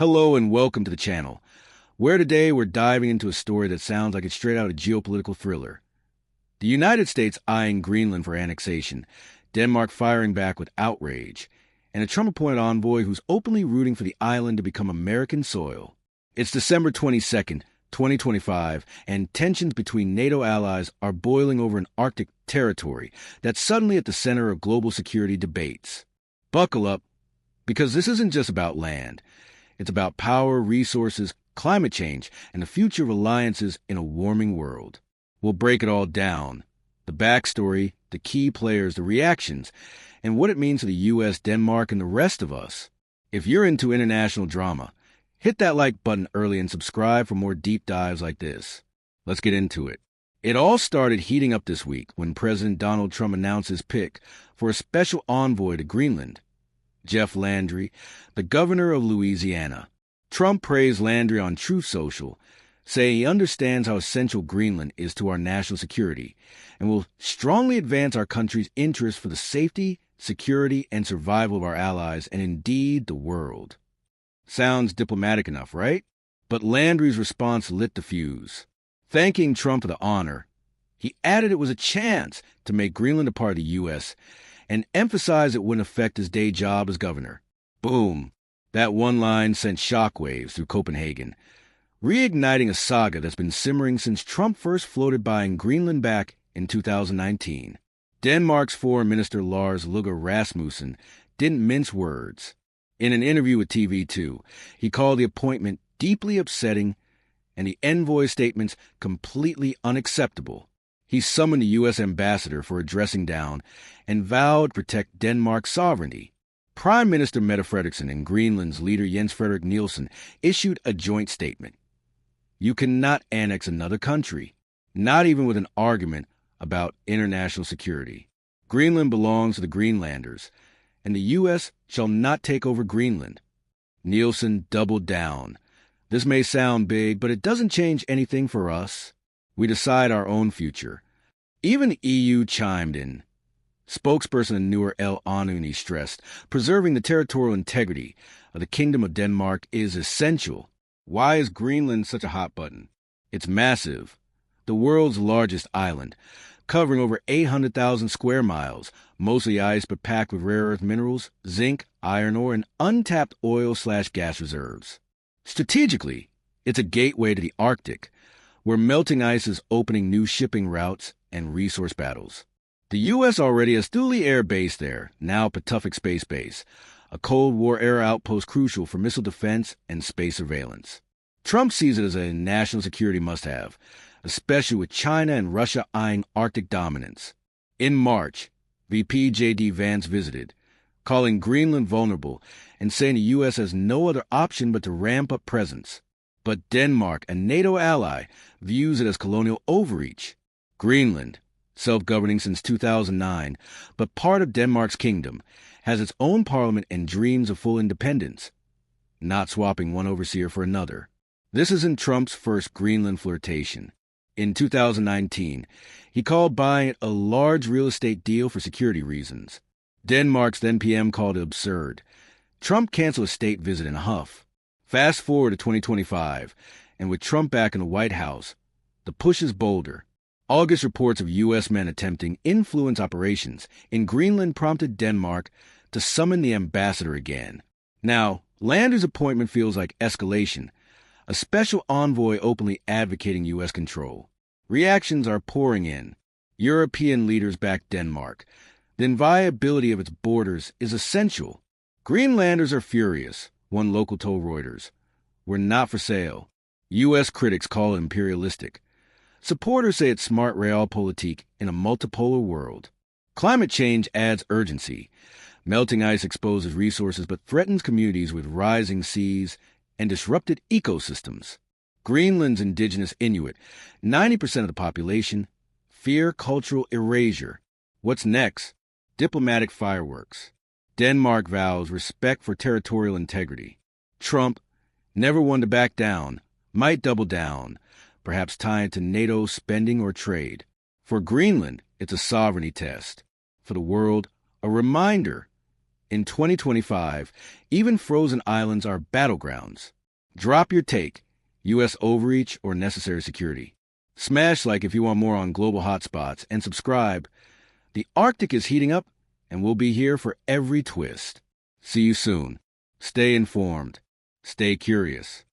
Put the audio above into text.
Hello and welcome to the channel, where today we're diving into a story that sounds like it's straight out of a geopolitical thriller. The United States eyeing Greenland for annexation, Denmark firing back with outrage, and a Trump-appointed envoy who's openly rooting for the island to become American soil. It's December 22nd, 2025, and tensions between NATO allies are boiling over an Arctic territory that's suddenly at the center of global security debates. Buckle up, because this isn't just about land. It's about power, resources, climate change, and the future of alliances in a warming world. We'll break it all down. The backstory, the key players, the reactions, and what it means to the U.S., Denmark, and the rest of us. If you're into international drama, hit that like button early and subscribe for more deep dives like this. Let's get into it. It all started heating up this week when President Donald Trump announced his pick for a special envoy to Greenland, Jeff Landry, the governor of Louisiana. Trump praised Landry on Truth Social, saying he understands how essential Greenland is to our national security and will strongly advance our country's interests for the safety, security, and survival of our allies and indeed the world. Sounds diplomatic enough, right? But Landry's response lit the fuse. Thanking Trump for the honor, he added it was a chance to make Greenland a part of the U.S., and emphasized it wouldn't affect his day job as governor. Boom. That one line sent shockwaves through Copenhagen, reigniting a saga that's been simmering since Trump first floated buying Greenland back in 2019. Denmark's Foreign Minister Lars Løkke Rasmussen didn't mince words. In an interview with TV2, he called the appointment deeply upsetting and the envoy statements completely unacceptable. He summoned the U.S. ambassador for a dressing down and vowed to protect Denmark's sovereignty. Prime Minister Mette Frederiksen and Greenland's leader Jens Frederik Nielsen issued a joint statement. You cannot annex another country, not even with an argument about international security. Greenland belongs to the Greenlanders, and the U.S. shall not take over Greenland. Nielsen doubled down. This may sound big, but it doesn't change anything for us. We decide our own future. Even the EU chimed in. Spokesperson Noor El Anouni stressed, preserving the territorial integrity of the Kingdom of Denmark is essential. Why is Greenland such a hot button? It's massive. The world's largest island, covering over 800,000 square miles, mostly ice but packed with rare earth minerals, zinc, iron ore, and untapped oil/gas reserves. Strategically, it's a gateway to the Arctic, where melting ice is opening new shipping routes and resource battles. The U.S. already has Thule Air Base there, now Patuxent Space Base, a Cold War-era outpost crucial for missile defense and space surveillance. Trump sees it as a national security must-have, especially with China and Russia eyeing Arctic dominance. In March, VP J.D. Vance visited, calling Greenland vulnerable and saying the U.S. has no other option but to ramp up presence. But Denmark, a NATO ally, views it as colonial overreach. Greenland, self-governing since 2009, but part of Denmark's kingdom, has its own parliament and dreams of full independence, not swapping one overseer for another. This isn't Trump's first Greenland flirtation. In 2019, he called buying it a large real estate deal for security reasons. Denmark's then PM called it absurd. Trump canceled a state visit in a huff. Fast forward to 2025, and with Trump back in the White House, the push is bolder. August reports of U.S. men attempting influence operations in Greenland prompted Denmark to summon the ambassador again. Now, Landry's appointment feels like escalation, a special envoy openly advocating U.S. control. Reactions are pouring in. European leaders back Denmark. The inviolability of its borders is essential. Greenlanders are furious, one local told Reuters. We're not for sale. U.S. critics call it imperialistic. Supporters say it's smart realpolitik in a multipolar world. Climate change adds urgency. Melting ice exposes resources but threatens communities with rising seas and disrupted ecosystems. Greenland's indigenous Inuit, 90% of the population, fear cultural erasure. What's next? Diplomatic fireworks. Denmark vows respect for territorial integrity. Trump, never one to back down, might double down, perhaps tie it to NATO spending or trade. For Greenland, it's a sovereignty test. For the world, a reminder. In 2025, even frozen islands are battlegrounds. Drop your take, U.S. overreach or necessary security. Smash like if you want more on global hotspots, and subscribe. The Arctic is heating up, and we'll be here for every twist. See you soon. Stay informed. Stay curious.